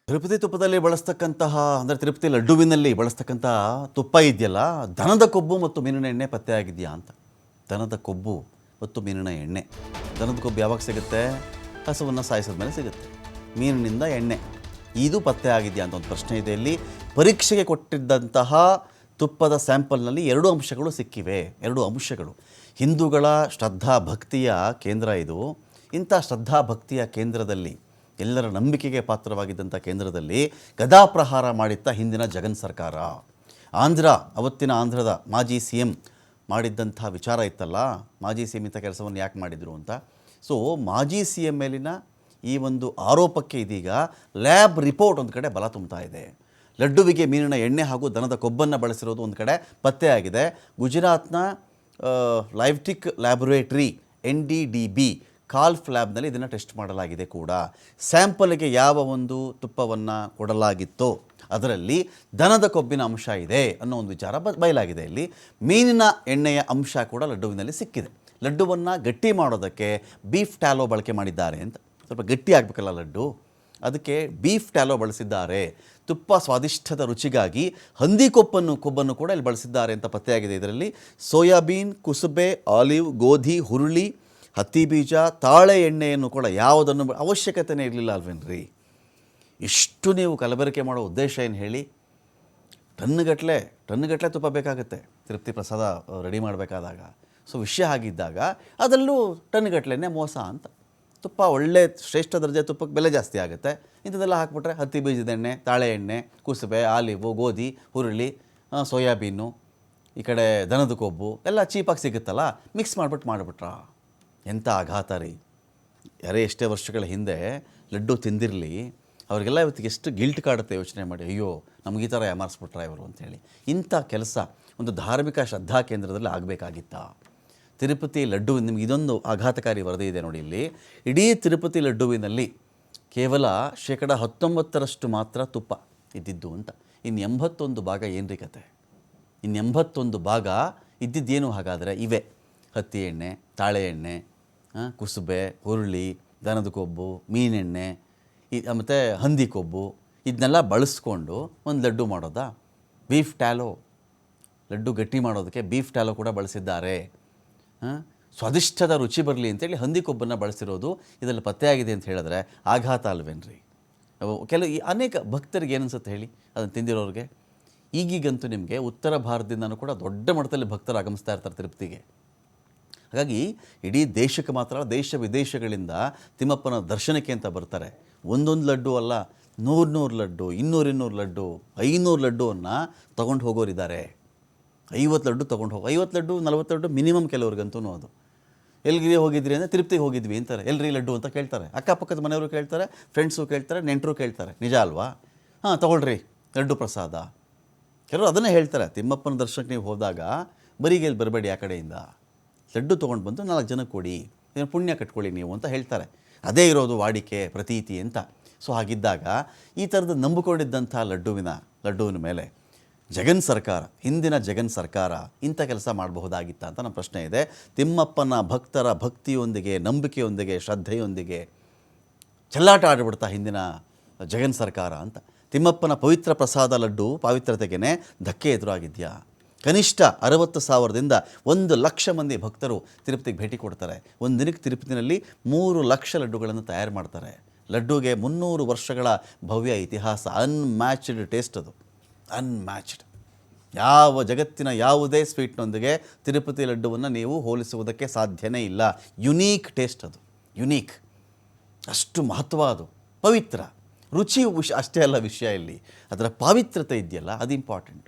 ತಿರುಪತಿ ತುಪ್ಪದಲ್ಲಿ ಬಳಸ್ತಕ್ಕಂತಹ ಅಂದರೆ ತಿರುಪತಿ ಲಡ್ಡುವಿನಲ್ಲಿ ಬಳಸ್ತಕ್ಕಂತಹ ತುಪ್ಪ ಇದೆಯಲ್ಲ, ದನದ ಕೊಬ್ಬು ಮತ್ತು ಮೀನಿನ ಎಣ್ಣೆ ಪತ್ತೆಯಾಗಿದೆಯಾ ಅಂತ. ದನದ ಕೊಬ್ಬು ಮತ್ತು ಮೀನಿನ ಎಣ್ಣೆ. ದನದ ಕೊಬ್ಬು ಯಾವಾಗ ಸಿಗುತ್ತೆ? ಹಸುವನ್ನು ಸಾಯಿಸಿದ ಮೇಲೆ ಸಿಗುತ್ತೆ. ಮೀನಿನಿಂದ ಎಣ್ಣೆ ಇದು ಪತ್ತೆ ಆಗಿದೆಯಾ ಅಂತ ಒಂದು ಪ್ರಶ್ನೆ ಇದೆ. ಇಲ್ಲಿ ಪರೀಕ್ಷೆಗೆ ಕೊಟ್ಟಿದ್ದಂತಹ ತುಪ್ಪದ ಸ್ಯಾಂಪಲ್ನಲ್ಲಿ 2 ಅಂಶಗಳು ಸಿಕ್ಕಿವೆ. 2 ಅಂಶಗಳು. ಹಿಂದೂಗಳ ಶ್ರದ್ಧಾ ಭಕ್ತಿಯ ಕೇಂದ್ರ ಇದು. ಇಂಥ ಶ್ರದ್ಧಾ ಭಕ್ತಿಯ ಕೇಂದ್ರದಲ್ಲಿ, ಎಲ್ಲರ ನಂಬಿಕೆಗೆ ಪಾತ್ರವಾಗಿದ್ದಂಥ ಕೇಂದ್ರದಲ್ಲಿ ಗದಾಪ್ರಹಾರ ಮಾಡಿತ್ತ ಹಿಂದಿನ ಜಗನ್ ಸರ್ಕಾರ. ಅವತ್ತಿನ ಆಂಧ್ರದ ಮಾಜಿ ಸಿ ಎಂ ಮಾಡಿದ್ದಂಥ ವಿಚಾರ ಇತ್ತಲ್ಲ, ಮಾಜಿ ಸಿ ಎಂ ಇಂಥ ಕೆಲಸವನ್ನು ಯಾಕೆ ಮಾಡಿದರು ಅಂತ. ಸೊ ಮಾಜಿ ಸಿ ಎಂ ಮೇಲಿನ ಈ ಒಂದು ಆರೋಪಕ್ಕೆ ಇದೀಗ ಲ್ಯಾಬ್ ರಿಪೋರ್ಟ್ ಒಂದು ಕಡೆ ಬಲ ತುಂಬ್ತಾ ಇದೆ. ಲಡ್ಡುವಿಗೆ ಮೀನಿನ ಎಣ್ಣೆ ಹಾಗೂ ದನದ ಕೊಬ್ಬನ್ನು ಬಳಸಿರೋದು ಒಂದು ಕಡೆ ಪತ್ತೆಯಾಗಿದೆ. ಗುಜರಾತ್ನ ಲೈವ್ಟಿಕ್ ಲ್ಯಾಬೊರೇಟರಿ NDDB ಕಾಲ್ಫ್ ಲ್ಯಾಬ್ನಲ್ಲಿ ಇದನ್ನು ಟೆಸ್ಟ್ ಮಾಡಲಾಗಿದೆ ಕೂಡ. ಸ್ಯಾಂಪಲ್ಗೆ ಯಾವ ಒಂದು ತುಪ್ಪವನ್ನು ಕೊಡಲಾಗಿತ್ತೋ ಅದರಲ್ಲಿ ದನದ ಕೊಬ್ಬಿನ ಅಂಶ ಇದೆ ಅನ್ನೋ ಒಂದು ವಿಚಾರ ಬಯಲಾಗಿದೆ. ಇಲ್ಲಿ ಮೀನಿನ ಎಣ್ಣೆಯ ಅಂಶ ಕೂಡ ಲಡ್ಡುವಿನಲ್ಲಿ ಸಿಕ್ಕಿದೆ. ಲಡ್ಡುವನ್ನು ಗಟ್ಟಿ ಮಾಡೋದಕ್ಕೆ ಬೀಫ್ ಟ್ಯಾಲೋ ಬಳಕೆ ಮಾಡಿದ್ದಾರೆ ಅಂತ. ಸ್ವಲ್ಪ ಗಟ್ಟಿ ಆಗಬೇಕಲ್ಲ ಲಡ್ಡು, ಅದಕ್ಕೆ ಬೀಫ್ ಟ್ಯಾಲೋ ಬಳಸಿದ್ದಾರೆ. ತುಪ್ಪ ಸ್ವಾದಿಷ್ಟದ ರುಚಿಗಾಗಿ ಹಂದಿ ಕೊಬ್ಬನ್ನು ಕೂಡ ಇಲ್ಲಿ ಬಳಸಿದ್ದಾರೆ ಅಂತ ಪತ್ತೆಯಾಗಿದೆ. ಇದರಲ್ಲಿ ಸೋಯಾಬೀನ್, ಕುಸುಬೆ, ಆಲಿವ್, ಗೋಧಿ, ಹುರುಳಿ, ಹತ್ತಿ ಬೀಜ, ತಾಳೆ ಎಣ್ಣೆಯನ್ನು ಕೂಡ ಯಾವುದನ್ನು ಅವಶ್ಯಕತೆಯೇ ಇರಲಿಲ್ಲ ಅಲ್ವೇನ್ರಿ. ಇಷ್ಟು ನೀವು ಕಲಬೆರಕೆ ಮಾಡೋ ಉದ್ದೇಶ ಏನು ಹೇಳಿ? ಟನ್ನುಗಟ್ಟಲೆ ತುಪ್ಪ ಬೇಕಾಗುತ್ತೆ ತಿರುಪತಿ ಪ್ರಸಾದ ರೆಡಿ ಮಾಡಬೇಕಾದಾಗ. ಸೊ ವಿಷಯ ಆಗಿದ್ದಾಗ ಅದರಲ್ಲೂ ಟನ್ನುಗಟ್ಟಲೆ ಮೋಸ ಅಂತ. ತುಪ್ಪ ಒಳ್ಳೆ ಶ್ರೇಷ್ಠ ದರ್ಜೆ ತುಪ್ಪಕ್ಕೆ ಬೆಲೆ ಜಾಸ್ತಿ ಆಗುತ್ತೆ. ಇಂಥದ್ದೆಲ್ಲ ಹಾಕ್ಬಿಟ್ರೆ ಹತ್ತಿ ಬೀಜದ ಎಣ್ಣೆ, ತಾಳೆ ಎಣ್ಣೆ, ಕುಸುಬೆ, ಆಲಿವು, ಗೋಧಿ, ಹುರುಳಿ, ಸೋಯಾಬೀನು, ಈ ಕಡೆ ದನದ ಕೊಬ್ಬು ಎಲ್ಲ ಚೀಪಾಗಿ ಸಿಗುತ್ತಲ್ಲ, ಮಿಕ್ಸ್ ಮಾಡಿಬಿಟ್ರಾ. ಎಂಥ ಆಘಾತ ರೀ. ಯಾರೇ ಎಷ್ಟೇ ವರ್ಷಗಳ ಹಿಂದೆ ಲಡ್ಡು ತಿಂದಿರಲಿ, ಅವರಿಗೆಲ್ಲ ಇವತ್ತಿಗೆ ಎಷ್ಟು ಗಿಲ್ಟ್ ಕಾಡುತ್ತೆ ಯೋಚನೆ ಮಾಡಿ. ಅಯ್ಯೋ, ನಮ್ಗೆ ಈ ಥರ ಯಾಮಾರಿಸ್ಬಿಟ್ರ ಇವರು ಅಂಥೇಳಿ. ಇಂಥ ಕೆಲಸ ಒಂದು ಧಾರ್ಮಿಕ ಶ್ರದ್ಧಾ ಕೇಂದ್ರದಲ್ಲಿ ಆಗಬೇಕಾಗಿತ್ತಾ? ತಿರುಪತಿ ಲಡ್ಡು, ನಿಮ್ಗೆ ಇದೊಂದು ಆಘಾತಕಾರಿ ವರದಿ ಇದೆ ನೋಡಿ. ಇಲ್ಲಿ ಇಡೀ ತಿರುಪತಿ ಲಡ್ಡುವಿನಲ್ಲಿ ಕೇವಲ 19% ಮಾತ್ರ ತುಪ್ಪ ಇದ್ದಿದ್ದು ಅಂತ. ಇನ್ನು 81 ಭಾಗ ಏನ್ರಿ ಕತೆ? ಇನ್ನು 81 ಭಾಗ ಇದ್ದಿದ್ದೇನು ಹಾಗಾದರೆ? ಇವೆ ಹತ್ತಿ ಎಣ್ಣೆ, ತಾಳೆ ಎಣ್ಣೆ, ಕುಸುಬೆ, ಹುರುಳಿ, ದನದ ಕೊಬ್ಬು, ಮೀನೆಣ್ಣೆ, ಮತ್ತು ಹಂದಿ ಕೊಬ್ಬು, ಇದನ್ನೆಲ್ಲ ಬಳಸ್ಕೊಂಡು ಒಂದು ಲಡ್ಡು ಮಾಡೋದಾ? ಬೀಫ್ ಟ್ಯಾಲೋ, ಲಡ್ಡು ಗಟ್ಟಿ ಮಾಡೋದಕ್ಕೆ ಬೀಫ್ ಟ್ಯಾಲೋ ಕೂಡ ಬಳಸಿದ್ದಾರೆ. ಸ್ವಾದಿಷ್ಟದ ರುಚಿ ಬರಲಿ ಅಂತೇಳಿ ಹಂದಿ ಕೊಬ್ಬನ್ನು ಬಳಸಿರೋದು ಇದರಲ್ಲಿ ಪತ್ತೆಯಾಗಿದೆ ಅಂತ ಹೇಳಿದ್ರೆ ಆಘಾತ ಅಲ್ವೇನ್ರಿ? ಅನೇಕ ಭಕ್ತರಿಗೆ ಏನನ್ಸುತ್ತೆ ಹೇಳಿ ಅದನ್ನು ತಿಂದಿರೋರಿಗೆ? ಈಗೀಗಂತೂ ನಿಮಗೆ ಉತ್ತರ ಭಾರತದಿಂದನೂ ಕೂಡ ದೊಡ್ಡ ಮಟ್ಟದಲ್ಲಿ ಭಕ್ತರು ಆಗಮಿಸ್ತಾ ಇರ್ತಾರೆ ತಿರುಪತಿಗೆ. ಹಾಗಾಗಿ ಇಡೀ ದೇಶಕ್ಕೆ ಮಾತ್ರ ದೇಶ ವಿದೇಶಗಳಿಂದ ತಿಮ್ಮಪ್ಪನ ದರ್ಶನಕ್ಕೆ ಅಂತ ಬರ್ತಾರೆ. ಒಂದೊಂದು ಲಡ್ಡು ಅಲ್ಲ, 100 ಲಡ್ಡು, 200 ಲಡ್ಡು, 500 ಲಡ್ಡುವನ್ನು ತೊಗೊಂಡು ಹೋಗೋರಿದ್ದಾರೆ. 50 ಲಡ್ಡು ತೊಗೊಂಡು 50 ಲಡ್ಡು 40 ಲಡ್ಡು ಮಿನಿಮಮ್ ಕೆಲವ್ರಿಗಂತೂ. ಅದು ಎಲ್ಗಿರಿ ಹೋಗಿದ್ರಿ ಅಂದರೆ ತಿರುಪತಿಗೆ ಹೋಗಿದ್ವಿ ಅಂತಾರೆ. ಎಲ್ರಿ ಲಡ್ಡು ಅಂತ ಕೇಳ್ತಾರೆ. ಅಕ್ಕಪಕ್ಕದ ಮನೆಯವರು ಕೇಳ್ತಾರೆ, ಫ್ರೆಂಡ್ಸು ಕೇಳ್ತಾರೆ, ನೆಂಟರು ಕೇಳ್ತಾರೆ. ನಿಜ ಅಲ್ವಾ? ತೊಗೊಳ್ರಿ ಲಡ್ಡು ಪ್ರಸಾದ. ಕೆಲವರು ಅದನ್ನೇ ಹೇಳ್ತಾರೆ, ತಿಮ್ಮಪ್ಪನ ದರ್ಶನಕ್ಕೆ ನೀವು ಹೋದಾಗ ಬರೀಗೆ ಇಲ್ಲಿ ಬರಬೇಡಿ, ಆ ಕಡೆಯಿಂದ ಲಡ್ಡು ತೊಗೊಂಡು ಬಂದು 4 ಜನಕ್ಕೆ ಕೊಡಿ, ಪುಣ್ಯ ಕಟ್ಕೊಳ್ಳಿ ನೀವು ಅಂತ ಹೇಳ್ತಾರೆ. ಅದೇ ಇರೋದು ವಾಡಿಕೆ, ಪ್ರತೀತಿ ಅಂತ. ಸೊ ಹಾಗಿದ್ದಾಗ ಈ ಥರದ ನಂಬಿಕೊಂಡಿದ್ದಂಥ ಲಡ್ಡುವಿನ ಮೇಲೆ ಜಗನ್ ಸರ್ಕಾರ, ಹಿಂದಿನ ಜಗನ್ ಸರ್ಕಾರ ಇಂಥ ಕೆಲಸ ಮಾಡಬಹುದಾಗಿತ್ತ ಅಂತ ನಮ್ಮ ಪ್ರಶ್ನೆ ಇದೆ. ತಿಮ್ಮಪ್ಪನ ಭಕ್ತರ ಭಕ್ತಿಯೊಂದಿಗೆ, ನಂಬಿಕೆಯೊಂದಿಗೆ, ಶ್ರದ್ಧೆಯೊಂದಿಗೆ ಚೆಲ್ಲಾಟ ಆಡಿಬಿಡ್ತಾ ಹಿಂದಿನ ಜಗನ್ ಸರ್ಕಾರ ಅಂತ. ತಿಮ್ಮಪ್ಪನ ಪವಿತ್ರ ಪ್ರಸಾದ ಲಡ್ಡು ಪಾವಿತ್ರತೆಗೆ ಧಕ್ಕೆ ಎದುರಾಗಿದೆಯಾ? ಕನಿಷ್ಠ 60,000ದಿಂದ 1,00,000 ಮಂದಿ ಭಕ್ತರು ತಿರುಪತಿಗೆ ಭೇಟಿ ಕೊಡ್ತಾರೆ. ಒಂದು ದಿನಕ್ಕೆ ತಿರುಪತಿನಲ್ಲಿ 3 ಲಕ್ಷ ಲಡ್ಡುಗಳನ್ನು ತಯಾರು ಮಾಡ್ತಾರೆ. ಲಡ್ಡುಗೆ 300 ವರ್ಷಗಳ ಭವ್ಯ ಇತಿಹಾಸ, ಅನ್ಮ್ಯಾಚ್ಡ್ ಟೇಸ್ಟ್. ಅದು ಅನ್ಮ್ಯಾಚ್ಡ್. ಯಾವ ಜಗತ್ತಿನ ಯಾವುದೇ ಸ್ವೀಟ್ನೊಂದಿಗೆ ತಿರುಪತಿ ಲಡ್ಡುವನ್ನು ನೀವು ಹೋಲಿಸುವುದಕ್ಕೆ ಸಾಧ್ಯನೇ ಇಲ್ಲ. ಯುನೀಕ್ ಟೇಸ್ಟ್ ಅದು, ಯುನೀಕ್. ಅಷ್ಟು ಮಹತ್ವ ಅದು, ಪವಿತ್ರ. ರುಚಿ ಅಷ್ಟೇ ಅಲ್ಲ ವಿಷಯ, ಇಲ್ಲಿ ಅದರ ಪಾವಿತ್ರತೆ ಇದೆಯಲ್ಲ, ಅದು ಇಂಪಾರ್ಟೆಂಟ್.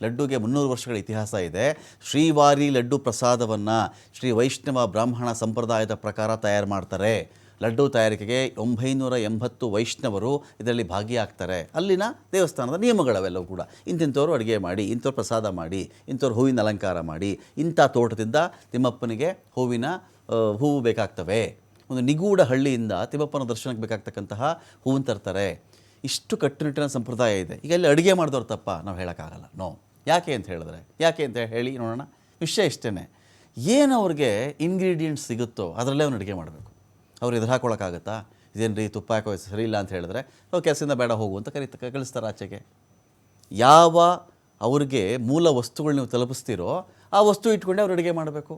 ಲಡ್ಡುಗೆ 300 ವರ್ಷಗಳ ಇತಿಹಾಸ ಇದೆ. ಶ್ರೀವಾರಿ ಲಡ್ಡು ಪ್ರಸಾದವನ್ನು ಶ್ರೀ ವೈಷ್ಣವ ಬ್ರಾಹ್ಮಣ ಸಂಪ್ರದಾಯದ ಪ್ರಕಾರ ತಯಾರು ಮಾಡ್ತಾರೆ. ಲಡ್ಡು ತಯಾರಿಕೆಗೆ 980 ವೈಷ್ಣವರು ಇದರಲ್ಲಿ ಭಾಗಿಯಾಗ್ತಾರೆ. ಅಲ್ಲಿನ ದೇವಸ್ಥಾನದ ನಿಯಮಗಳವೆಲ್ಲವೂ ಕೂಡ. ಇಂಥವ್ರು ಅಡುಗೆ ಮಾಡಿ, ಇಂಥವ್ರು ಪ್ರಸಾದ ಮಾಡಿ, ಇಂಥವ್ರು ಹೂವಿನ ಅಲಂಕಾರ ಮಾಡಿ, ಇಂಥ ತೋಟದಿಂದ ತಿಮ್ಮಪ್ಪನಿಗೆ ಹೂವು ಬೇಕಾಗ್ತವೆ. ಒಂದು ನಿಗೂಢ ಹಳ್ಳಿಯಿಂದ ತಿಮ್ಮಪ್ಪನ ದರ್ಶನಕ್ಕೆ ಬೇಕಾಗ್ತಕ್ಕಂತಹ ಹೂವನ್ನು ತರ್ತಾರೆ. ಇಷ್ಟು ಕಟ್ಟುನಿಟ್ಟಿನ ಸಂಪ್ರದಾಯ ಇದೆ. ಈಗ ಅಲ್ಲಿ ಅಡುಗೆ ಮಾಡಿದವ್ರು ತಪ್ಪ ನಾವು ಹೇಳೋಕ್ಕಾಗಲ್ಲ. ನೋ. ಯಾಕೆ ಅಂತ ಹೇಳಿ ನೋಡೋಣ. ವಿಷಯ ಇಷ್ಟೇ, ಏನು ಅವ್ರಿಗೆ ಇಂಗ್ರೀಡಿಯೆಂಟ್ಸ್ ಸಿಗುತ್ತೋ ಅದರಲ್ಲೇ ಅವ್ನು ಅಡುಗೆ ಮಾಡಬೇಕು. ಅವ್ರು ಎದುರು ಹಾಕೊಳ್ಳೋಕ್ಕಾಗತ್ತಾ? ಇದೇನು ರೀ ತುಪ್ಪ ಹಾಕೋ ಸರಿ ಇಲ್ಲ ಅಂತ ಹೇಳಿದ್ರೆ ಕೆಲಸದಿಂದ ಬೇಡ ಹೋಗು ಅಂತ ಕಳಿಸ್ತಾರೆ ಆಚೆಗೆ. ಯಾವ ಅವ್ರಿಗೆ ಮೂಲ ವಸ್ತುಗಳು ನೀವು ತಲುಪಿಸ್ತೀರೋ ಆ ವಸ್ತು ಇಟ್ಕೊಂಡೆ ಅವ್ರು ಅಡುಗೆ ಮಾಡಬೇಕು.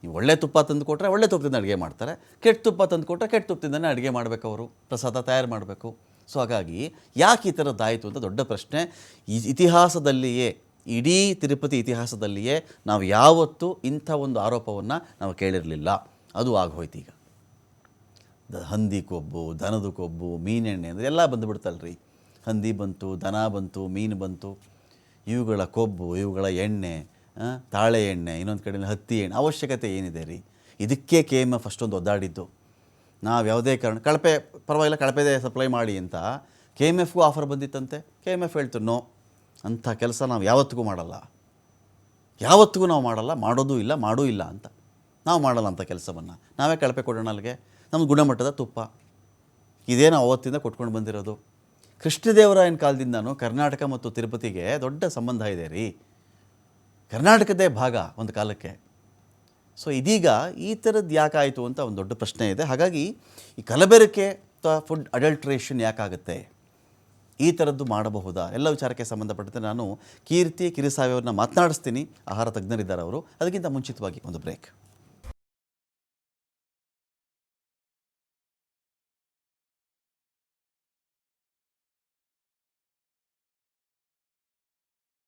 ನೀವು ಒಳ್ಳೆ ತುಪ್ಪ ತಂದು ಕೊಟ್ಟರೆ ಒಳ್ಳೆ ತುಪ್ಪದಿಂದ ಅಡುಗೆ ಮಾಡ್ತಾರೆ, ಕೆಟ್ಟ ತುಪ್ಪ ತಂದು ಕೊಟ್ಟರೆ ಕೆಟ್ಟ ತುಪ್ಪದಿಂದನೇ ಅಡುಗೆ ಮಾಡಬೇಕು, ಅವರು ಪ್ರಸಾದ ತಯಾರು ಮಾಡಬೇಕು. ಸೊ ಹಾಗಾಗಿ ಯಾಕೆ ಈ ಥರದ್ದಾಯಿತು ಅಂತ ದೊಡ್ಡ ಪ್ರಶ್ನೆ. ಇತಿಹಾಸದಲ್ಲಿಯೇ, ಇಡೀ ತಿರುಪತಿ ಇತಿಹಾಸದಲ್ಲಿಯೇ ನಾವು ಯಾವತ್ತೂ ಇಂಥ ಒಂದು ಆರೋಪವನ್ನು ನಾವು ಕೇಳಿರಲಿಲ್ಲ. ಅದು ಆಗೋಯ್ತು. ಈಗ ಹಂದಿ ಕೊಬ್ಬು, ದನದ ಕೊಬ್ಬು, ಮೀನೆಣ್ಣೆ ಅಂದರೆ ಎಲ್ಲ ಬಂದುಬಿಡ್ತಲ್ರಿ. ಹಂದಿ ಬಂತು, ದನ ಬಂತು, ಮೀನು ಬಂತು, ಇವುಗಳ ಕೊಬ್ಬು, ಇವುಗಳ ಎಣ್ಣೆ, ತಾಳೆ ಎಣ್ಣೆ, ಇನ್ನೊಂದು ಕಡೆ ಹತ್ತಿ ಎಣ್ಣೆ, ಅವಶ್ಯಕತೆ ಏನಿದೆ ರೀ? ಇದಕ್ಕೆ KMF ಅಷ್ಟೊಂದು ಒದ್ದಾಡಿದ್ದು. ನಾವು ಯಾವುದೇ ಕಾರಣ ಕಳಪೆ ಪರವಾಗಿಲ್ಲ, ಕಳಪೆದೇ ಸಪ್ಲೈ ಮಾಡಿ ಅಂತ KMFಗೂ ಆಫರ್ ಬಂದಿತ್ತಂತೆ. KMF ಹೇಳ್ತು ನೋ, ಅಂಥ ಕೆಲಸ ನಾವು ಯಾವತ್ತಿಗೂ ಮಾಡಲ್ಲ, ಯಾವತ್ತಿಗೂ ನಾವು ಮಾಡಲ್ಲ, ಮಾಡೋದೂ ಇಲ್ಲ, ಮಾಡೂ ಇಲ್ಲ ಅಂತ. ನಾವು ಮಾಡಲ್ಲ ಅಂಥ ಕೆಲಸವನ್ನು. ನಾವೇ ಕಳಪೆ ಕೊಡೋಣ ಅಲ್ಲಿಗೆ. ನಮ್ಮ ಗುಣಮಟ್ಟದ ತುಪ್ಪ ಇದೇ ನಾವು ಅವತ್ತಿಂದ ಕೊಟ್ಕೊಂಡು ಬಂದಿರೋದು. ಕೃಷ್ಣದೇವರಾಯನ ಕಾಲದಿಂದನೂ ಕರ್ನಾಟಕ ಮತ್ತು ತಿರುಪತಿಗೆ ದೊಡ್ಡ ಸಂಬಂಧ ಇದೆ ರೀ. ಕರ್ನಾಟಕದೇ ಭಾಗ ಒಂದು ಕಾಲಕ್ಕೆ. ಸೊ ಇದೀಗ ಈ ಥರದ್ದು ಯಾಕಾಯಿತು ಅಂತ ಒಂದು ದೊಡ್ಡ ಪ್ರಶ್ನೆ ಇದೆ. ಹಾಗಾಗಿ ಈ ಕಲಬೆರಕೆ ಅಥವಾ ಫುಡ್ ಅಡಲ್ಟ್ರೇಷನ್ ಯಾಕಾಗುತ್ತೆ, ಈ ಥರದ್ದು ಮಾಡಬಹುದಾ, ಎಲ್ಲ ವಿಚಾರಕ್ಕೆ ಸಂಬಂಧಪಟ್ಟಂತೆ ನಾನು ಕೀರ್ತಿ ಕಿರಿಸಾವಿ ಅವ್ರನ್ನ ಮಾತನಾಡಿಸ್ತೀನಿ. ಆಹಾರ ತಜ್ಞರಿದ್ದಾರೆ ಅವರು. ಅದಕ್ಕಿಂತ ಮುಂಚಿತವಾಗಿ ಒಂದು ಬ್ರೇಕ್.